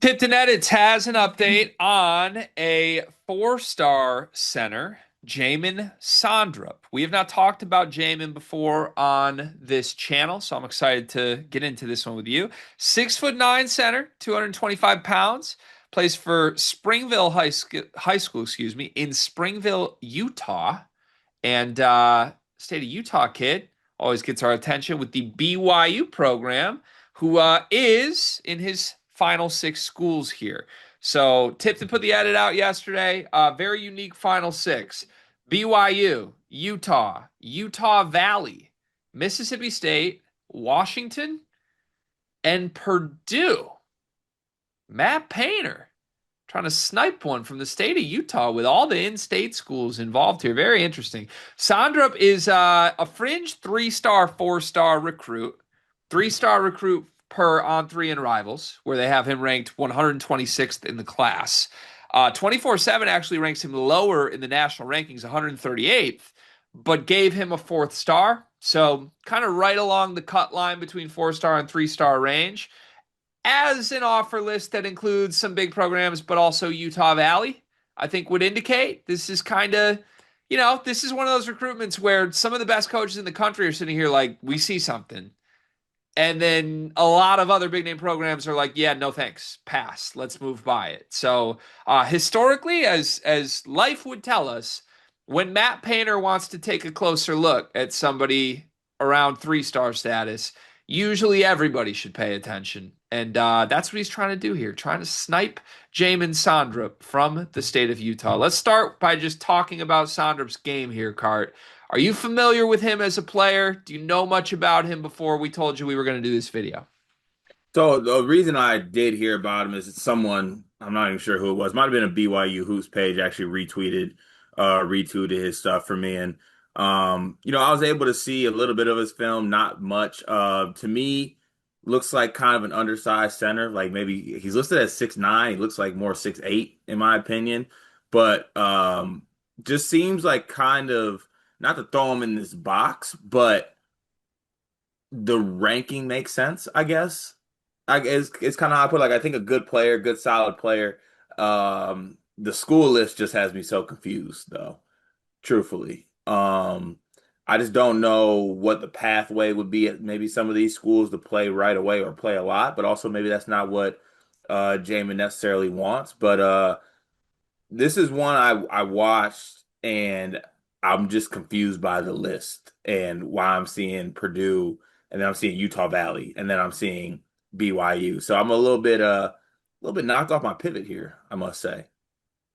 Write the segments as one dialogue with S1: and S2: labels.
S1: Tipton Edits has an update on a four-star center, Jamyn Sondrup. We have not talked about Jamon before on this channel, so I'm excited to get into this one with you. 6'9" center, 225 pounds, plays for Springville High School, in Springville, Utah, and state of Utah kid always gets our attention with the BYU program, who is in his final six schools here. So Tipton put the edit out yesterday. Very unique final six: BYU, Utah, Utah Valley, Mississippi State, Washington, and Purdue. Matt Painter trying to snipe one from the state of Utah with all the in-state schools involved here. Very interesting. Sondrup is a fringe three-star, four-star recruit. Three-star recruit per On3 and Rivals, where they have him ranked 126th in the class. 24/7 actually ranks him lower in the national rankings, 138th, but gave him a fourth star. So kind of right along the cut line between four-star and three-star range, as an offer list that includes some big programs, but also Utah Valley, I think would indicate this is kind of, this is one of those recruitments where some of the best coaches in the country are sitting here like, we see something. And then a lot of other big name programs are like, yeah, no thanks, pass, let's move by it. So historically, as life would tell us, when Matt Painter wants to take a closer look at somebody around three-star status, usually everybody should pay attention. And that's what he's trying to do here, trying to snipe Jamyn Sondrup from the state of Utah. Let's start by just talking about Sondrup's game here, Cart. Are you familiar with him as a player? Do you know much about him before we told you we were going to do this video?
S2: So the reason I did hear about him is it's someone, I'm not even sure who it was. Might have been a BYU Hoops page actually retweeted his stuff for me. And I was able to see a little bit of his film, not much. To me, looks like kind of an undersized center. Like maybe he's listed as 6'9". He looks like more 6'8", in my opinion. But just seems like kind of not to throw him in this box, but the ranking makes sense, I guess. It's kind of how I put it. Like I think a good player, good solid player. The school list just has me so confused, though. Truthfully, I just don't know what the pathway would be at maybe some of these schools to play right away or play a lot, but also maybe that's not what Jamon necessarily wants. But this is one I watched and I'm just confused by the list and why I'm seeing Purdue and then I'm seeing Utah Valley and then I'm seeing BYU. So I'm a little bit knocked off my pivot here, I must say.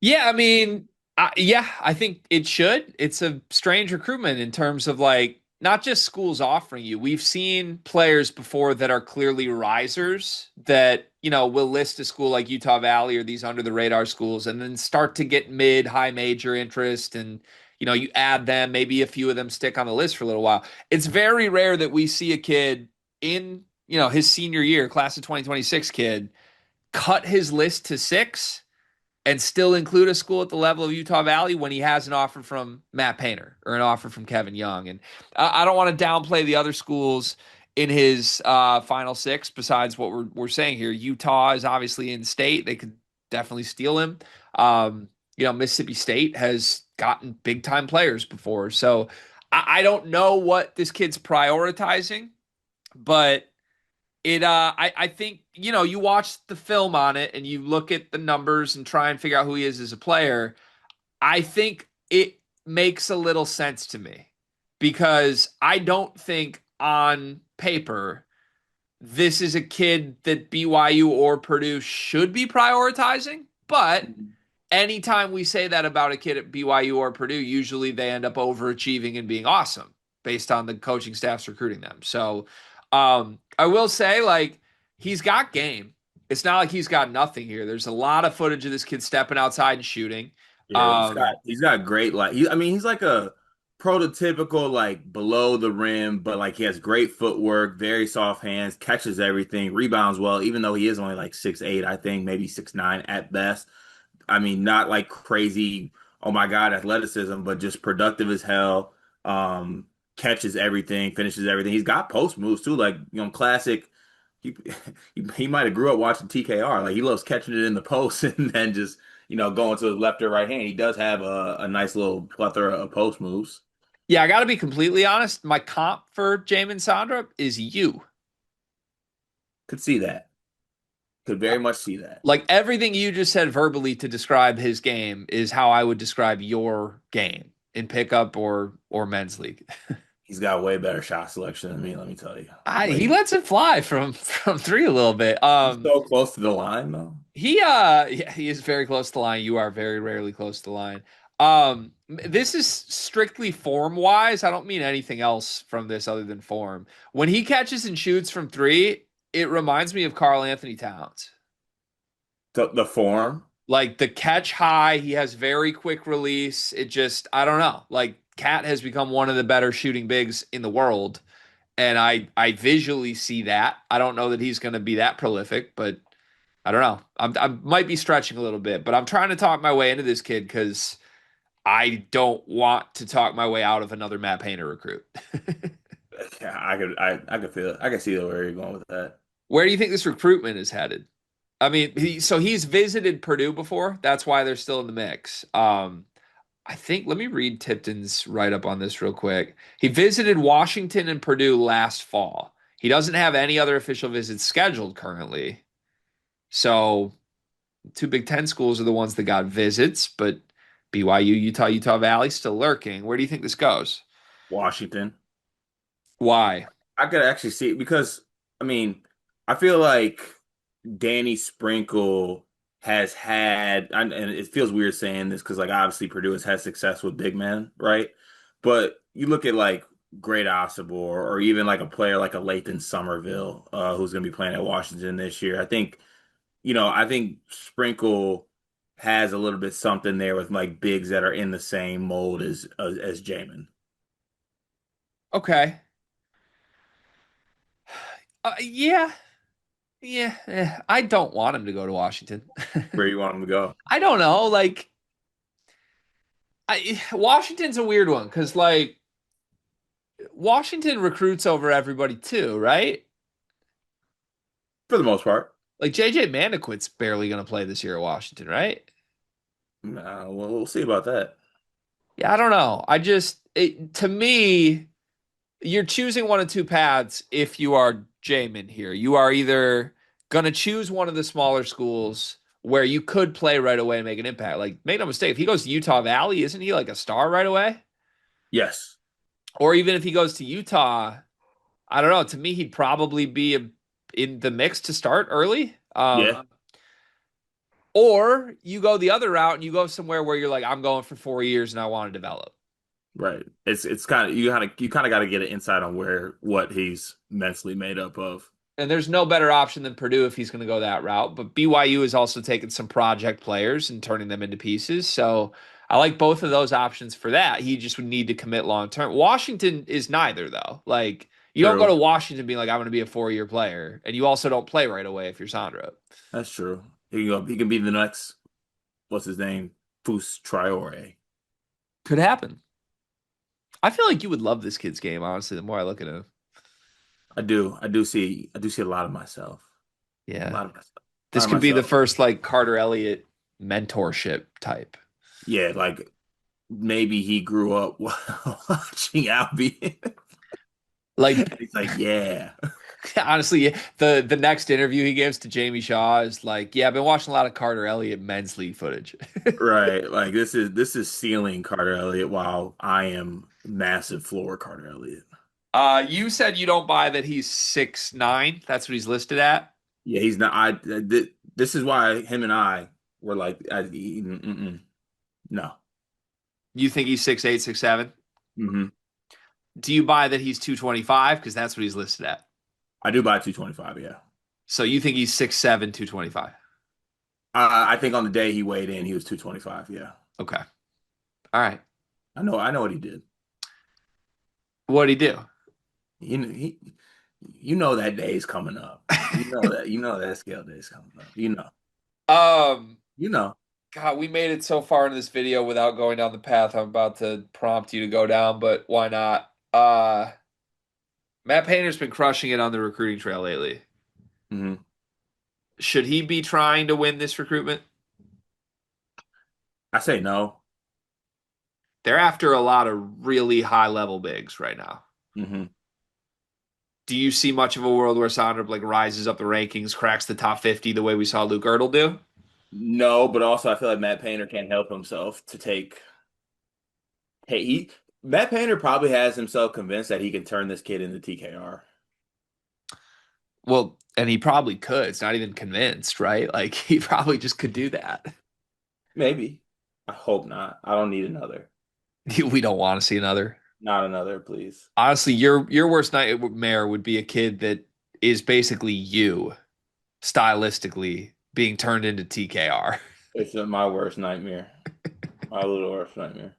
S1: Yeah, I mean, yeah, I think it should. It's a strange recruitment in terms of like not just schools offering you. We've seen players before that are clearly risers that, will list a school like Utah Valley or these under the radar schools and then start to get mid, high major interest. And, you add them, maybe a few of them stick on the list for a little while. It's very rare that we see a kid in, his senior year, class of 2026 kid, cut his list to six and still include a school at the level of Utah Valley when he has an offer from Matt Painter or an offer from Kevin Young. And I don't want to downplay the other schools in his final six besides what we're saying here. Utah is obviously in state. They could definitely steal him. Mississippi State has gotten big time players before. So I don't know what this kid's prioritizing, but I think, you watch the film on it and you look at the numbers and try and figure out who he is as a player. I think it makes a little sense to me because I don't think on paper this is a kid that BYU or Purdue should be prioritizing. But anytime we say that about a kid at BYU or Purdue, usually they end up overachieving and being awesome based on the coaching staffs recruiting them. So, I will say, like, he's got game. It's not like he's got nothing here. There's a lot of footage of this kid stepping outside and shooting.
S2: Yeah, he's got great he's like a prototypical like below the rim, but like he has great footwork, very soft hands, catches everything, rebounds well, even though he is only like 6'8", I think, maybe 6'9" at best. I mean, not like crazy, oh my God, athleticism, but just productive as hell. Catches everything, finishes everything. He's got post moves too, like classic he he might have grew up watching TKR. Like he loves catching it in the post and then just going to his left or right hand. He does have a nice little plethora of post moves.
S1: Yeah, I got to be completely honest. My comp for Jamyn Sondrup is you.
S2: Could see that. Could very much see that.
S1: Like everything you just said verbally to describe his game is how I would describe your game in pickup or men's league.
S2: He's got way better shot selection than me, let me tell you.
S1: He
S2: Way.
S1: lets it fly from three a little bit.
S2: He's so close to the line though.
S1: Yeah, he is very close to the line. You are very rarely close to the line. This is strictly form wise. I don't mean anything else from this other than form. When he catches and shoots from three, it reminds me of Karl Anthony Towns.
S2: The form.
S1: Like the catch high, he has very quick release. It just, I don't know. Like Cat has become one of the better shooting bigs in the world, and I visually see that. I don't know that he's going to be that prolific, but I don't know. I might be stretching a little bit, but I'm trying to talk my way into this kid because I don't want to talk my way out of another Matt Painter recruit.
S2: Yeah, I could feel it. I can see where you're going with that.
S1: Where do you think this recruitment is headed? I mean, he's visited Purdue before. That's why they're still in the mix. I think let me read Tipton's write up on this real quick. He visited Washington and Purdue last fall. He doesn't have any other official visits scheduled currently. So, two Big Ten schools are the ones that got visits, but BYU, Utah Valley still lurking. Where do you think this goes?
S2: Washington.
S1: Why?
S2: I could actually see it because I mean, I feel like Danny Sprinkle has had, and it feels weird saying this because, like, obviously Purdue has had success with big men, right? But you look at like Great Ossibor or even like a player like a Lathan Somerville, who's going to be playing at Washington this year. I think Sprinkle has a little bit something there with like bigs that are in the same mold as Jamon.
S1: Okay. Yeah, yeah. I don't want him to go to Washington.
S2: Where you want him to go?
S1: I don't know. Like, Washington's a weird one because like Washington recruits over everybody too, right?
S2: For the most part.
S1: Like JJ Mandaquit's barely going to play this year at Washington, right?
S2: Well, we'll see about that.
S1: Yeah, I don't know. To me, you're choosing one of two paths if you are Jamon here. You are either going to choose one of the smaller schools where you could play right away and make an impact. Like, make no mistake, if he goes to Utah Valley, isn't he like a star right away?
S2: Yes.
S1: Or even if he goes to Utah, I don't know. To me, he'd probably be in the mix to start early.
S2: Yeah.
S1: Or you go the other route and you go somewhere where you're like, I'm going for 4 years and I want to develop.
S2: Right. It's kind of you kind of got to get an insight on what he's mentally made up of.
S1: And there's no better option than Purdue if he's going to go that route. But BYU is also taking some project players and turning them into pieces. So I like both of those options for that. He just would need to commit long term. Washington is neither, though. Like, you don't go
S2: True.
S1: to Washington being like, I'm going to be a 4 year player. And you also don't play right away if you're Sondrup.
S2: That's true. He can be the next what's his name? Fus Traore.
S1: Could happen. I feel like you would love this kid's game, honestly, the more I look at him.
S2: I do see a lot of myself. A
S1: Yeah.
S2: lot of myself. A lot
S1: This
S2: of
S1: could be the
S2: myself.
S1: first like Carter Elliott mentorship type.
S2: Yeah, like maybe he grew up watching Albie.
S1: Like
S2: He's like, yeah.
S1: honestly, the next interview he gives to Jamie Shaw is like, yeah, I've been watching a lot of Carter Elliott men's league footage.
S2: Right. Like this is ceiling Carter Elliott while I am massive floor Carter Elliott.
S1: You said you don't buy that he's 6'9". That's what he's listed at.
S2: Yeah, he's not. This is why him and I were like, no.
S1: You think he's 6'8", 6'7"?
S2: Hmm.
S1: Do you buy that he's 225? Because that's what he's listed at.
S2: I do buy 225. Yeah.
S1: So you think he's 6'7", 225?
S2: I think on the day he weighed in, he was 225. Yeah.
S1: Okay. All right.
S2: I know what he did.
S1: What'd he do?
S2: That day is coming up. You know that scale day is coming up. You know.
S1: Um,
S2: You know.
S1: God, we made it so far in this video without going down the path I'm about to prompt you to go down, but why not? Matt Painter's been crushing it on the recruiting trail lately.
S2: Hmm.
S1: Should he be trying to win this recruitment?
S2: I say no.
S1: They're after a lot of really high level bigs right now.
S2: Hmm.
S1: Do you see much of a world where Sondrup like rises up the rankings, cracks the top 50 the way we saw Luke Ertl do?
S2: No, but also I feel like Matt Painter can't help himself to take. Hey, Matt Painter probably has himself convinced that he can turn this kid into TKR.
S1: Well, and he probably could. It's not even convinced, right? Like he probably just could do that.
S2: Maybe. I hope not. I don't need another.
S1: We don't want to see another.
S2: Not another, please.
S1: Honestly, your worst nightmare would be a kid that is basically you stylistically being turned into TKR.
S2: It's my worst nightmare. My little worst nightmare.